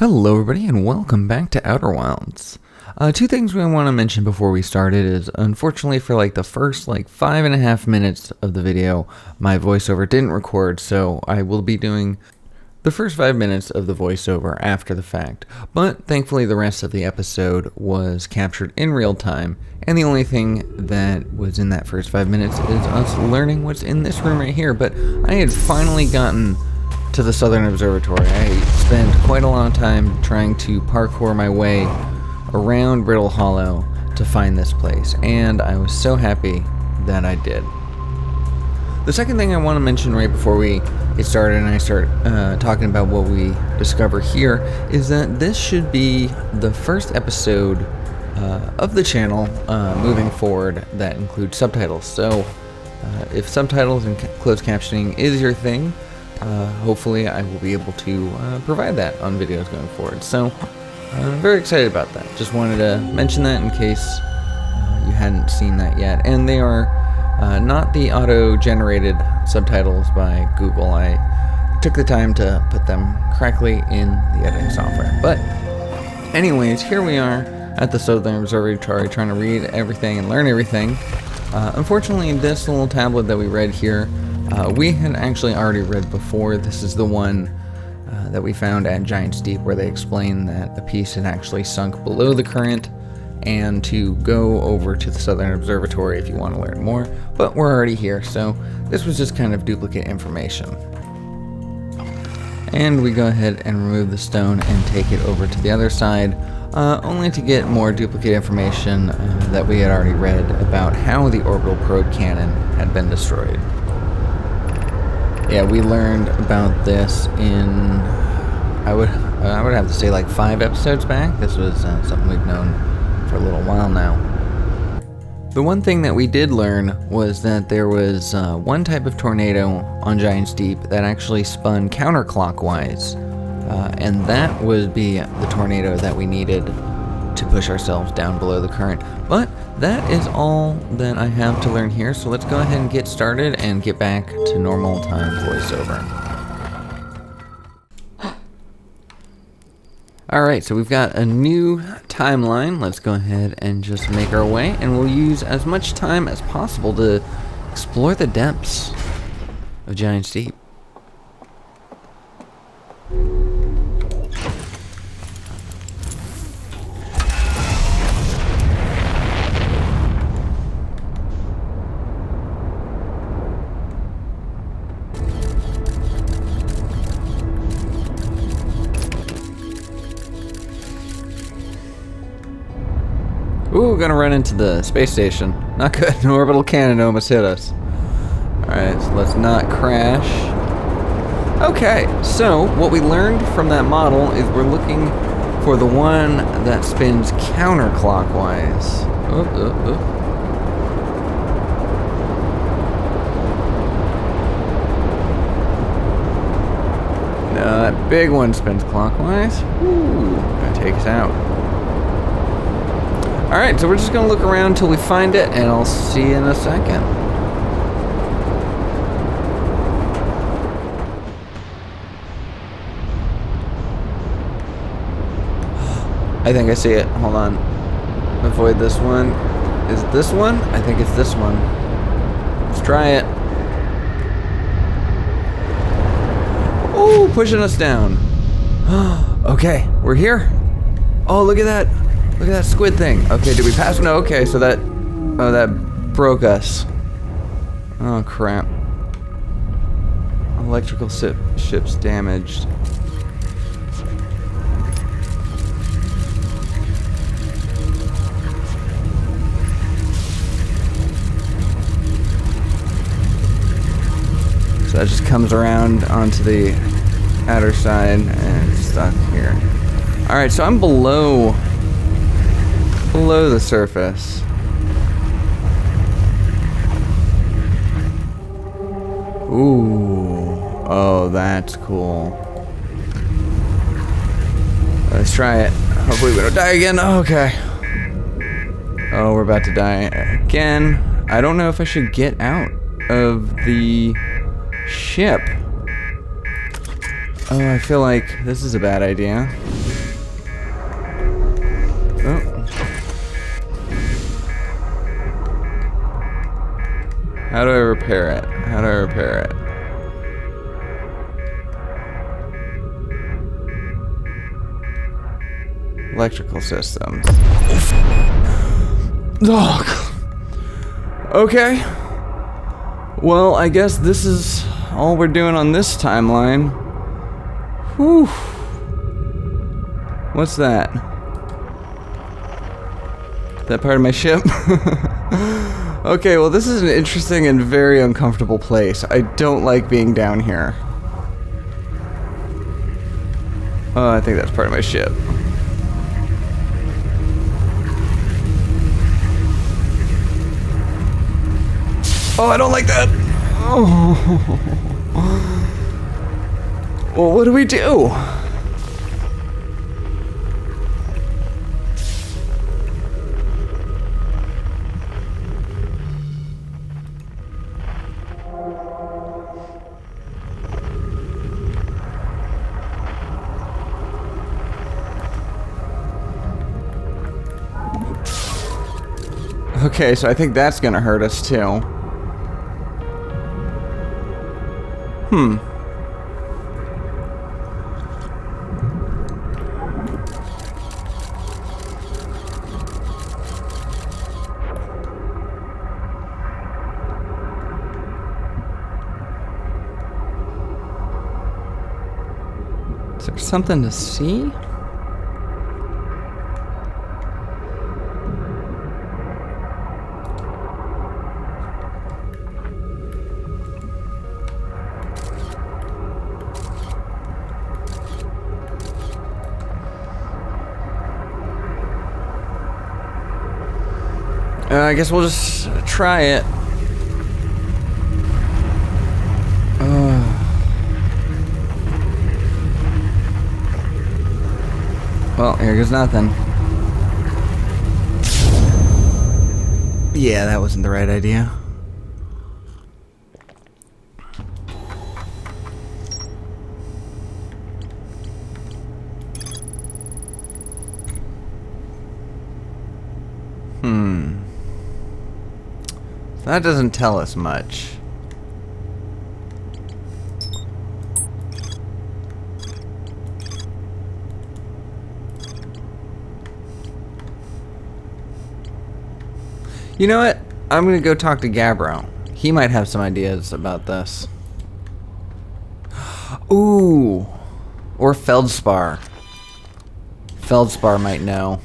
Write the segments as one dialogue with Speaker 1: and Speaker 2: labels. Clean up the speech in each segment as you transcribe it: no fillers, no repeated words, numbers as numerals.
Speaker 1: Hello everybody and welcome back to Outer Wilds. Two things we want to mention before we started is, unfortunately for the first 5.5 minutes of the video, my voiceover didn't record, so I will be doing the first 5 minutes of the voiceover after the fact. But thankfully the rest of the episode was captured in real time, and the only thing that was in that first 5 minutes is us learning what's in this room right here. But I had finally gotten to the Southern Observatory. I spent quite a long time trying to parkour my way around Brittle Hollow to find this place, and I was so happy that I did. The second thing I want to mention right before we get started and I start talking about what we discover here is that this should be the first episode of the channel moving forward that includes subtitles. So if subtitles and closed captioning is your thing, hopefully I will be able to provide that on videos going forward. So I'm very excited about that. Just wanted to mention that in case you hadn't seen that yet. And they are not the auto-generated subtitles by Google. I took the time to put them correctly in the editing software. But anyways, here we are at the Southern Observatory trying to read everything and learn everything. Unfortunately, this little tablet that we read here, we had actually already read before. This is the one that we found at Giant's Deep, where they explain that the piece had actually sunk below the current, and to go over to the Southern Observatory if you want to learn more. But we're already here, so this was just kind of duplicate information. And we go ahead and remove the stone and take it over to the other side, only to get more duplicate information that we had already read about how the orbital probe cannon had been destroyed. Yeah, we learned about this in, I would have to say 5 episodes back. This was something we've known for a little while now. The one thing that we did learn was that there was one type of tornado on Giant's Deep that actually spun counterclockwise, and that would be the tornado that we needed to push ourselves down below the current. But that is all that I have to learn here, so let's go ahead and get started and get back to normal time voiceover. Alright, so we've got a new timeline. Let's go ahead and just make our way, and we'll use as much time as possible to explore the depths of Giant's Deep. Ooh, gonna run into the space station. Not good. An orbital cannon almost hit us. Alright, so let's not crash. Okay, so what we learned from that model is we're looking for the one that spins counterclockwise. No, that big one spins clockwise. Ooh, gonna take us out. Alright, so we're just going to look around until we find it, and I'll see you in a second. I think I see it. Hold on. Avoid this one. Is it this one? I think it's this one. Let's try it. Oh, pushing us down. Okay, we're here. Oh, look at that. Look at that squid thing. Okay, did we pass? No, okay, so that broke us. Oh, crap. Electrical ship's damaged. So that just comes around onto the outer side and it's stuck here. Alright, so I'm below the surface. Ooh. Oh, that's cool. Let's try it. Hopefully we don't die again. Okay. Oh, we're about to die again. I don't know if I should get out of the ship. Oh, I feel like this is a bad idea. How do I repair it? How do I repair it? Electrical systems. Ugh. Okay. Well, I guess this is all we're doing on this timeline. Whew. What's that? That part of my ship? Okay, well this is an interesting and very uncomfortable place. I don't like being down here. Oh, I think that's part of my ship. Oh, I don't like that. Oh. Well, what do we do? Okay, so I think that's gonna hurt us too. Is there something to see? I guess we'll just try it. Well, here goes nothing. Yeah, that wasn't the right idea. That doesn't tell us much. You know what? I'm gonna go talk to Gabbro. He might have some ideas about this. Ooh. Or Feldspar. Feldspar might know.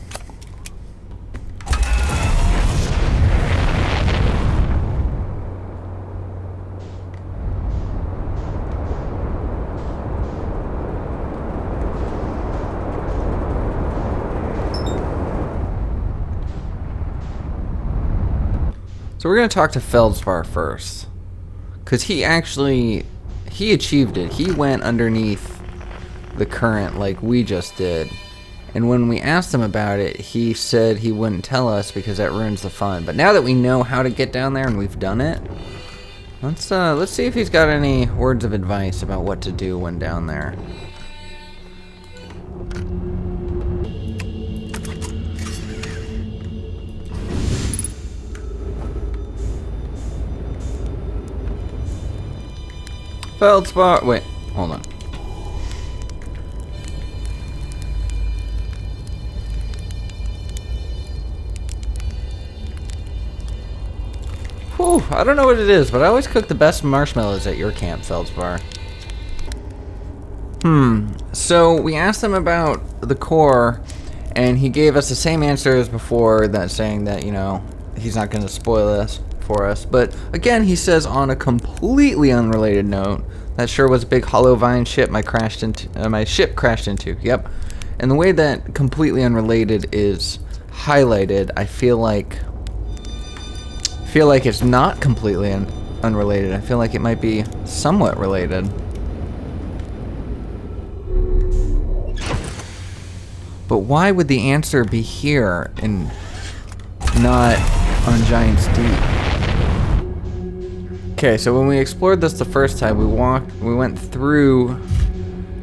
Speaker 1: So we're going to talk to Feldspar first. Because he achieved it. He went underneath the current like we just did. And when we asked him about it, he said he wouldn't tell us because that ruins the fun. But now that we know how to get down there and we've done it, let's see if he's got any words of advice about what to do when down there. Feldspar. Wait, hold on. Whew, I don't know what it is, but I always cook the best marshmallows at your camp, Feldspar. So we asked him about the core, and he gave us the same answer as before, that saying that, you know, he's not going to spoil this for us. But again, he says on a completely unrelated note, that sure was a big hollow vine ship my ship crashed into. Yep. And the way that completely unrelated is highlighted, I feel like it's not completely unrelated. I feel like it might be somewhat related. But why would the answer be here and not on Giant's Deep? Okay, so when we explored this the first time, we went through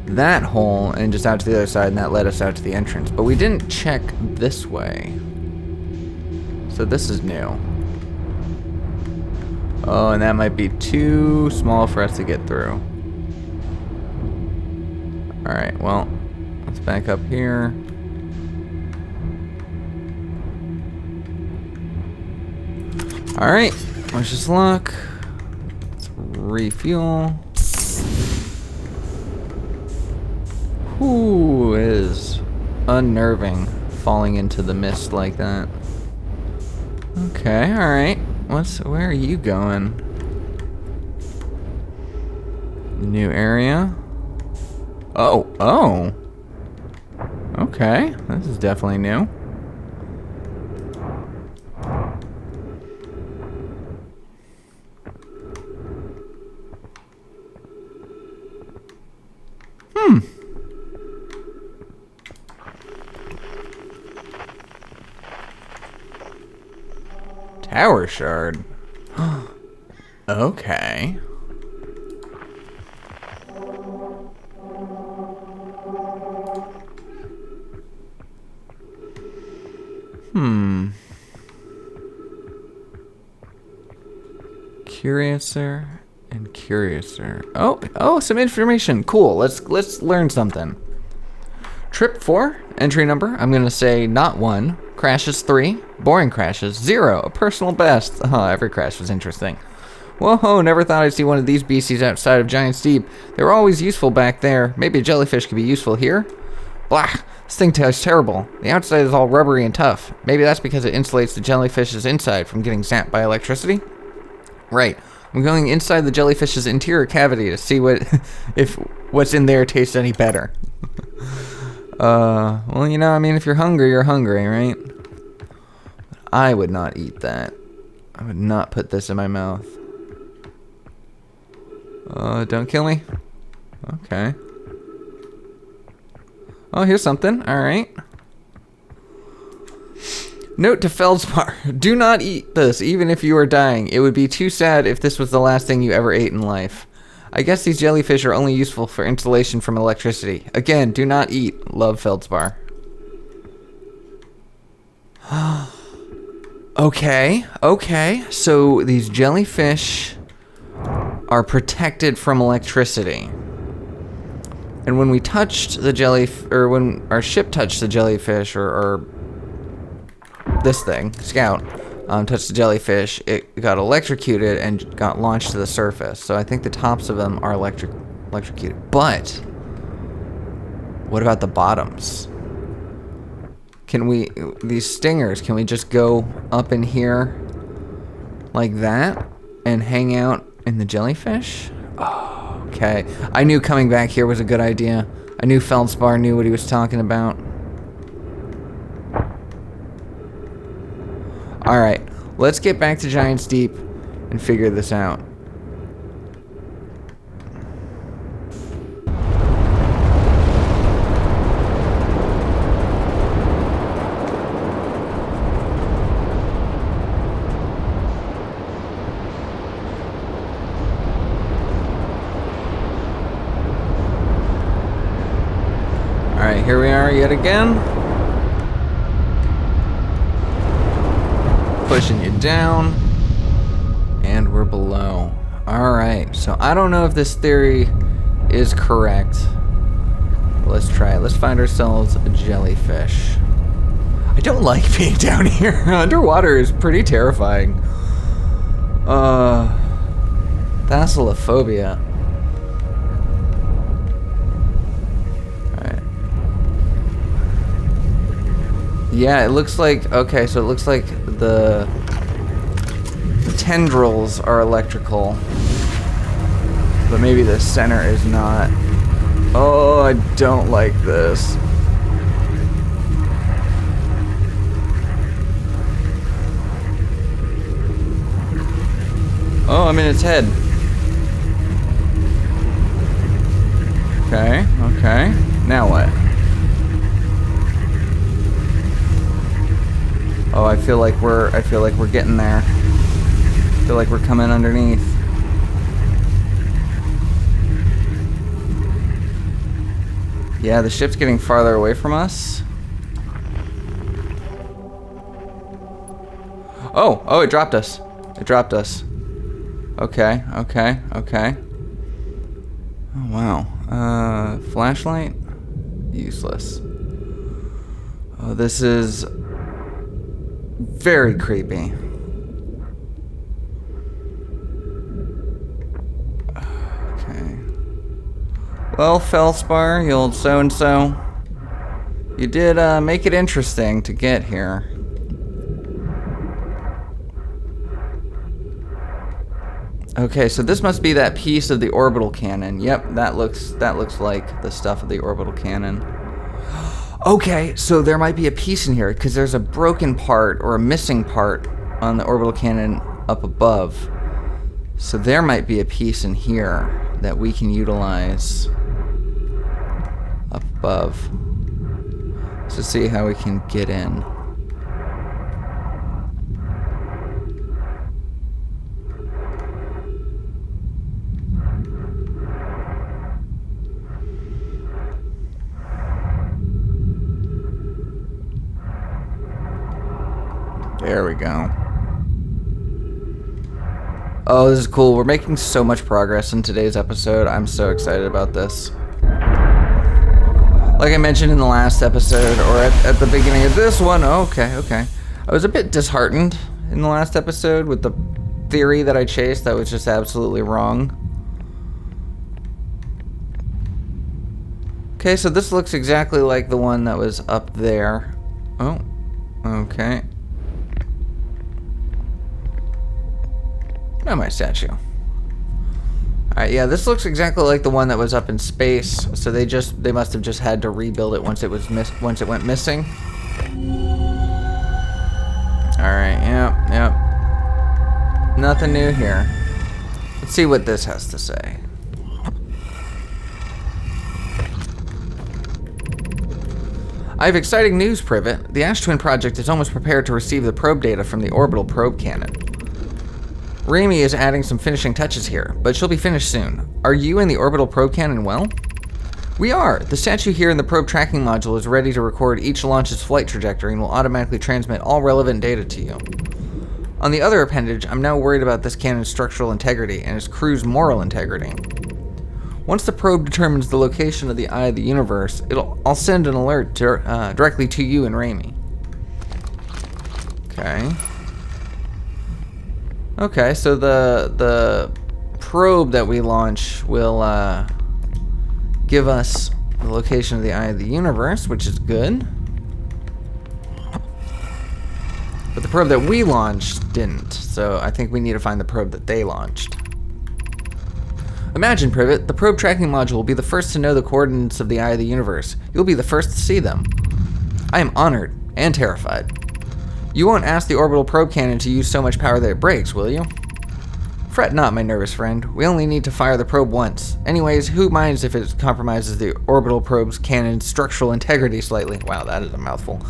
Speaker 1: that hole and just out to the other side, and that led us out to the entrance. But we didn't check this way. So this is new. Oh, and that might be too small for us to get through. Alright, well, let's back up here. Alright, let's just look. Let's refuel. Ooh, it is unnerving falling into the mist like that. Okay, alright. Where are you going? New area. Oh. Okay, this is definitely new. Tower shard. Okay. Curiouser and curiouser. Oh, some information. Cool. Let's learn something. Trip 4, entry number, I'm gonna say not 1. Crashes 3, boring crashes 0, a personal best. Oh, every crash was interesting. Whoa, never thought I'd see one of these beasties outside of Giant's Deep. They were always useful back there. Maybe a jellyfish could be useful here? Blah, this thing tastes terrible. The outside is all rubbery and tough. Maybe that's because it insulates the jellyfish's inside from getting zapped by electricity? Right. I'm going inside the jellyfish's interior cavity to see if what's in there tastes any better. Well, you know, I mean, if you're hungry, right? I would not eat that. I would not put this in my mouth. Don't kill me. Okay. Oh, here's something. Alright. Note to Feldspar. Do not eat this, even if you are dying. It would be too sad if this was the last thing you ever ate in life. I guess these jellyfish are only useful for insulation from electricity. Again, do not eat. Love, Feldspar. Okay. So these jellyfish are protected from electricity. And when we touched the or when our ship touched the jellyfish, or this thing, Scout, touched the jellyfish, it got electrocuted and got launched to the surface. So I think the tops of them are electrocuted. But what about the bottoms? These stingers, can we just go up in here like that and hang out in the jellyfish? Oh, okay. I knew coming back here was a good idea. I knew Feldspar knew what he was talking about. Alright, let's get back to Giant's Deep and figure this out. Alright, here we are yet again. Pushing you down. And we're below. Alright, so I don't know if this theory is correct. Let's try it. Let's find ourselves a jellyfish. I don't like being down here. Underwater is pretty terrifying. Thalassophobia. Yeah, it looks like, okay, so it looks like the tendrils are electrical, but maybe the center is not. Oh, I don't like this. Oh, I'm in its head. Okay. Now what? Oh, I feel like we're getting there. I feel like we're coming underneath. Yeah, the ship's getting farther away from us. Oh, it dropped us. It dropped us. Okay, okay, okay. Oh, wow. Flashlight? Useless. Oh, this is very creepy. Okay. Well, Feldspar, you old so-and-so. You did make it interesting to get here. Okay, so this must be that piece of the orbital cannon. Yep, that looks like the stuff of the orbital cannon. Okay, so there might be a piece in here because there's a broken part or a missing part on the orbital cannon up above. So there might be a piece in here that we can utilize up above. To see how we can get in. There we go. Oh, this is cool. We're making so much progress in today's episode. I'm so excited about this. Like I mentioned in the last episode, or at the beginning of this one, okay. I was a bit disheartened in the last episode with the theory that I chased that was just absolutely wrong. Okay, so this looks exactly like the one that was up there. Oh, okay. Nomai statue. Alright, yeah, this looks exactly like the one that was up in space. So they must have just had to rebuild it once it went missing. Alright, yep. Nothing new here. Let's see what this has to say. I have exciting news, Privet. The Ash Twin project is almost prepared to receive the probe data from the orbital probe cannon. Raimi is adding some finishing touches here, but she'll be finished soon. Are you and the orbital probe cannon well? We are. The statue here in the probe tracking module is ready to record each launch's flight trajectory and will automatically transmit all relevant data to you. On the other appendage, I'm now worried about this cannon's structural integrity and its crew's moral integrity. Once the probe determines the location of the Eye of the Universe, I'll send an alert directly to you and Raimi. Okay. Okay, so the probe that we launch will give us the location of the Eye of the Universe, which is good. But the probe that we launched didn't, so I think we need to find the probe that they launched. Imagine, Privet, the probe tracking module will be the first to know the coordinates of the Eye of the Universe. You'll be the first to see them. I am honored and terrified. You won't ask the orbital probe cannon to use so much power that it breaks, will you? Fret not, my nervous friend. We only need to fire the probe once. Anyways, who minds if it compromises the orbital probe's cannon's structural integrity slightly? Wow, that is a mouthful.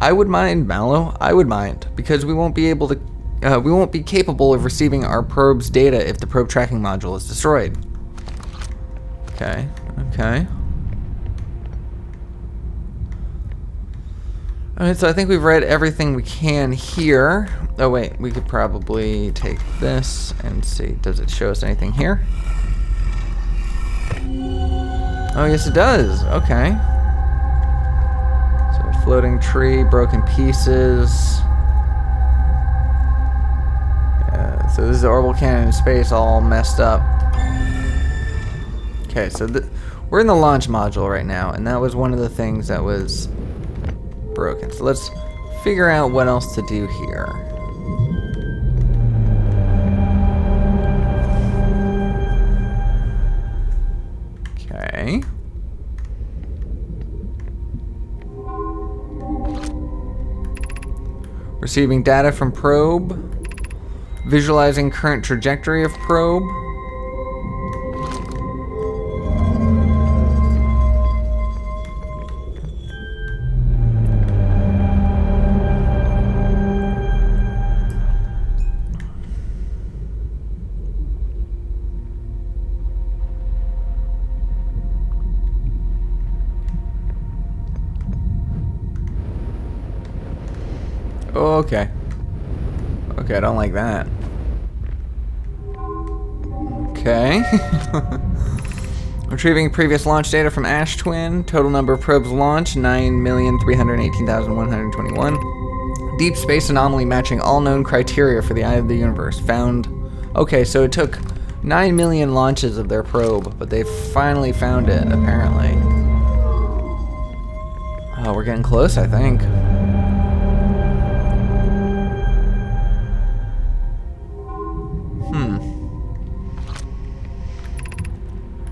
Speaker 1: I would mind, Mallow. I would mind, because we won't be capable of receiving our probe's data if the probe tracking module is destroyed. Okay. Alright, so I think we've read everything we can here. Oh wait, we could probably take this and see, does it show us anything here? Oh yes it does, okay. So a floating tree, broken pieces. Yeah, so this is the orbital cannon in space all messed up. Okay, so we're in the launch module right now, and that was one of the things that was broken. So let's figure out what else to do here. Okay. Receiving data from probe. Visualizing current trajectory of probe. Okay. Okay, I don't like that. Okay. Retrieving previous launch data from Ash Twin. Total number of probes launched, 9,318,121. Deep space anomaly matching all known criteria for the eye of the universe. Found. Okay, so it took 9 million launches of their probe, but they finally found it, apparently. Oh, we're getting close, I think.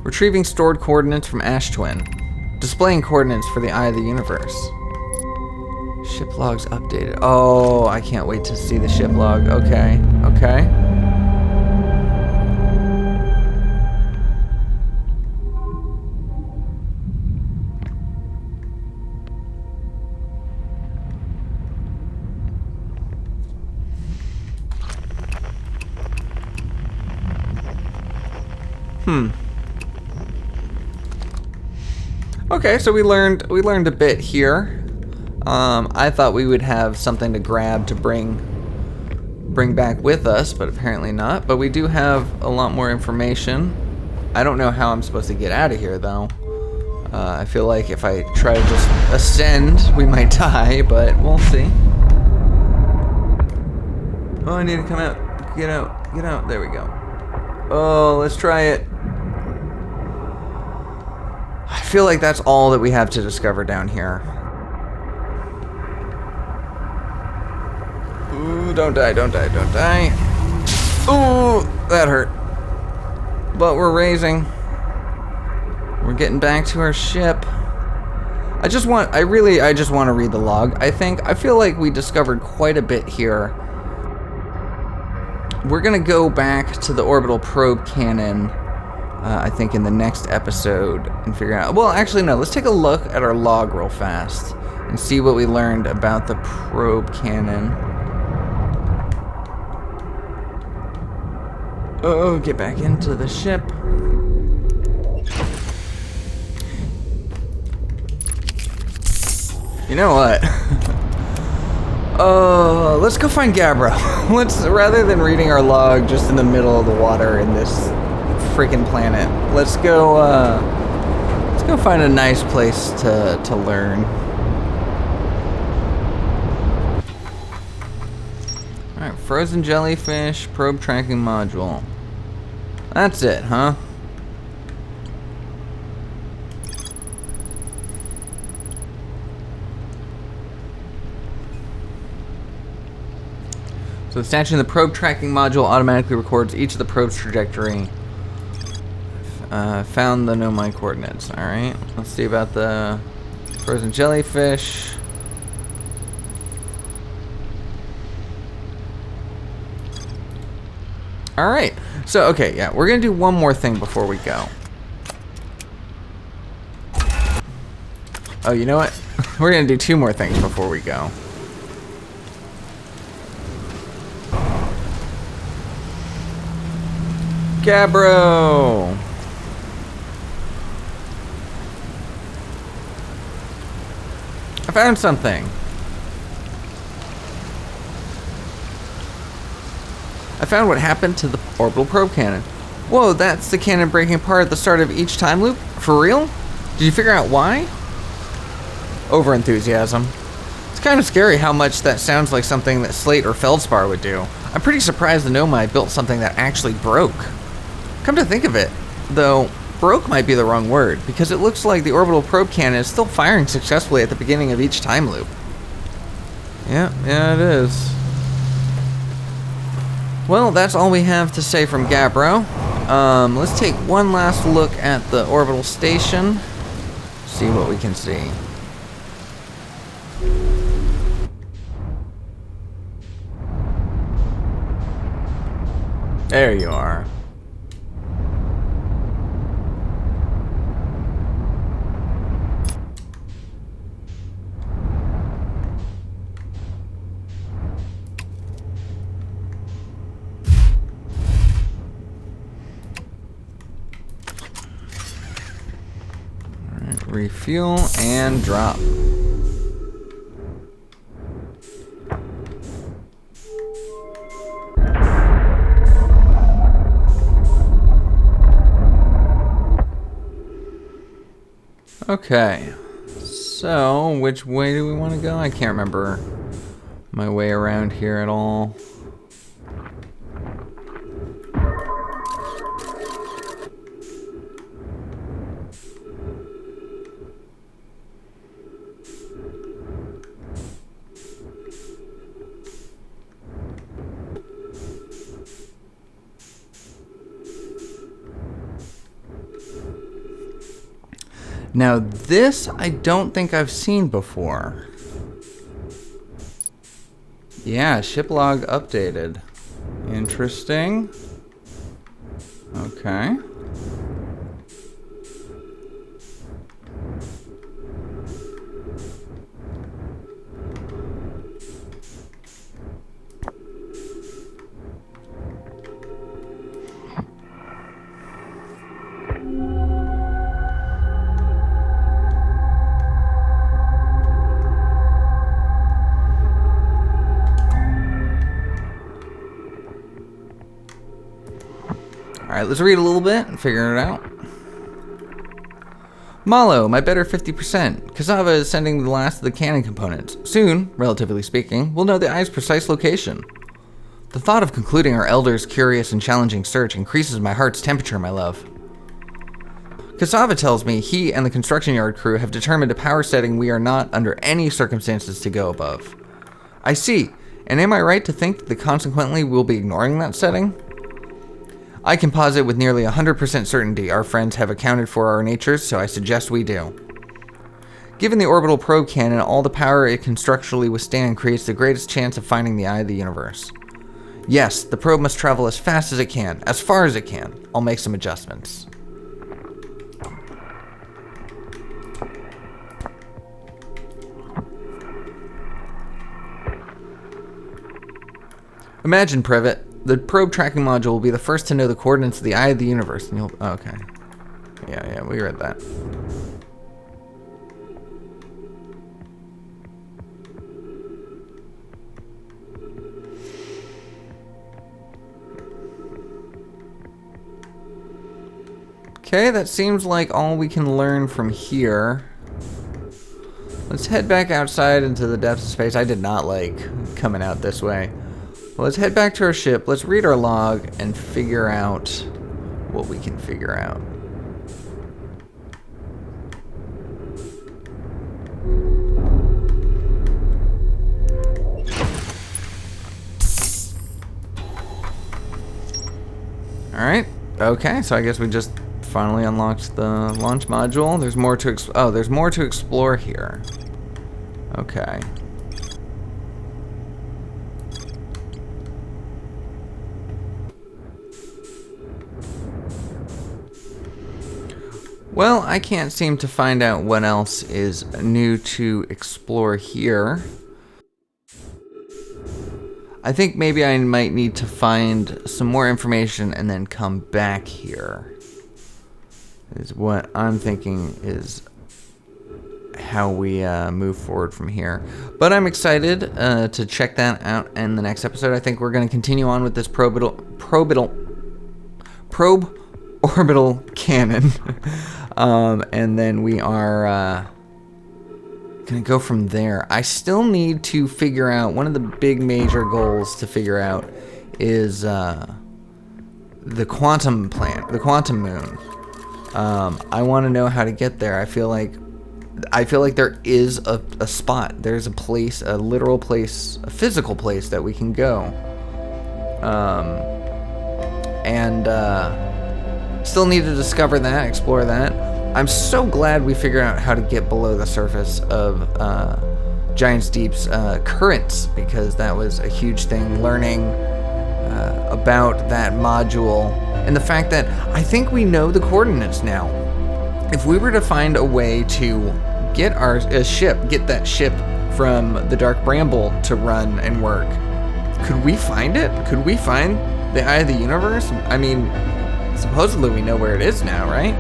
Speaker 1: Retrieving stored coordinates from Ash Twin. Displaying coordinates for the Eye of the Universe. Ship logs updated. Oh, I can't wait to see the ship log. Okay, okay. Okay, so we learned a bit here. I thought we would have something to grab to bring back with us, but apparently not. But we do have a lot more information. I don't know how I'm supposed to get out of here, though. I feel like if I try to just ascend, we might die, but we'll see. Oh, I need to come out. Get out. Get out. There we go. Oh, let's try it. I feel like that's all that we have to discover down here. Ooh, don't die, don't die, don't die. Ooh, that hurt. But we're raising. We're getting back to our ship. I just want to read the log. I feel like we discovered quite a bit here. We're gonna go back to the orbital probe cannon, I think in the next episode, and figure out... Well, actually, no. Let's take a look at our log real fast and see what we learned about the probe cannon. Oh, get back into the ship. You know what? Let's go find Gabbro. Rather than reading our log just in the middle of the water in this freaking planet, let's go find a nice place to learn. Alright, frozen jellyfish, probe tracking module. That's it, huh? So the statue in the probe tracking module automatically records each of the probe's trajectory. Found the Nomai coordinates. Alright, let's see about the frozen jellyfish. Alright, so okay, yeah, we're gonna do one more thing before we go. Oh, you know what? We're gonna do two more things before we go. Gabbro! I found something. I found what happened to the orbital probe cannon. Whoa, that's the cannon breaking apart at the start of each time loop? For real? Did you figure out why? Over-enthusiasm. It's kind of scary how much that sounds like something that Slate or Feldspar would do. I'm pretty surprised the Nomai built something that actually broke. Come to think of it, though, broke might be the wrong word, because it looks like the orbital probe cannon is still firing successfully at the beginning of each time loop. Yeah, it is. Well, that's all we have to say from Gabbro. Let's take one last look at the orbital station, see what we can see. There you are. Refuel and drop. Okay. So, which way do we want to go? I can't remember my way around here at all. Now this I don't think I've seen before. Yeah, ship log updated. Interesting. Okay. Alright, let's read a little bit and figure it out. Malo, my better 50%. Cassava is sending the last of the cannon components. Soon, relatively speaking, we'll know the eye's precise location. The thought of concluding our elder's curious and challenging search increases my heart's temperature, my love. Cassava tells me he and the construction yard crew have determined a power setting we are not under any circumstances to go above. I see, and am I right to think that consequently we'll be ignoring that setting? I can posit with nearly 100% certainty our friends have accounted for our natures, so I suggest we do. Given the orbital probe cannon, all the power it can structurally withstand creates the greatest chance of finding the eye of the universe. Yes, the probe must travel as fast as it can, as far as it can. I'll make some adjustments. Imagine, Privet, the probe tracking module will be the first to know the coordinates of the eye of the universe. And you'll, okay. Yeah, we read that. Okay, that seems like all we can learn from here. Let's head back outside into the depths of space. I did not like coming out this way. Well, let's head back to our ship. Let's read our log and figure out what we can figure out. Alright. Okay, so I guess we just finally unlocked the launch module. There's more to there's more to explore here. Okay. Well, I can't seem to find out what else is new to explore here. I think maybe I might need to find some more information and then come back here. Is what I'm thinking is how we move forward from here. But I'm excited to check that out in the next episode. I think we're going to continue on with this probe orbital cannon. And then we are gonna go from there. I still need to figure out, one of the big major goals to figure out is the quantum planet, the quantum moon. I want to know how to get there. I feel like there is a spot. There's a place, a literal place, a physical place that we can go. Still need to discover that, explore that. I'm so glad we figured out how to get below the surface of Giant's Deep's currents, because that was a huge thing, learning about that module, and the fact that I think we know the coordinates now. If we were to find a way to get get that ship from the Dark Bramble to run and work, could we find it? Could we find the Eye of the Universe? I mean, supposedly we know where it is now, right?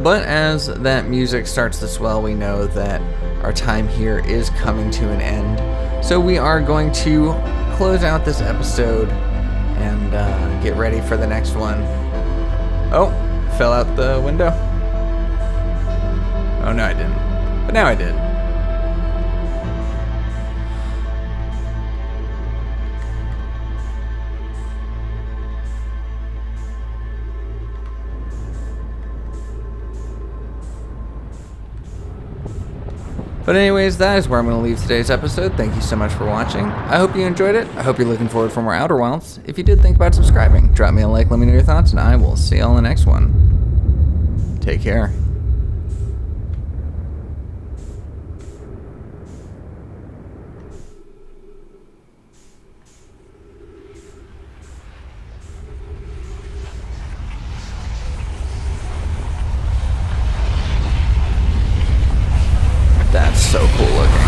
Speaker 1: But as that music starts to swell, we know that our time here is coming to an end. So we are going to close out this episode and get ready for the next one. Oh, fell out the window. Oh no, I didn't. But now I did. But anyways, that is where I'm going to leave today's episode. Thank you so much for watching. I hope you enjoyed it. I hope you're looking forward for more Outer Wilds. If you did, think about subscribing. Drop me a like, let me know your thoughts, and I will see you all in the next one. Take care. That's so cool looking.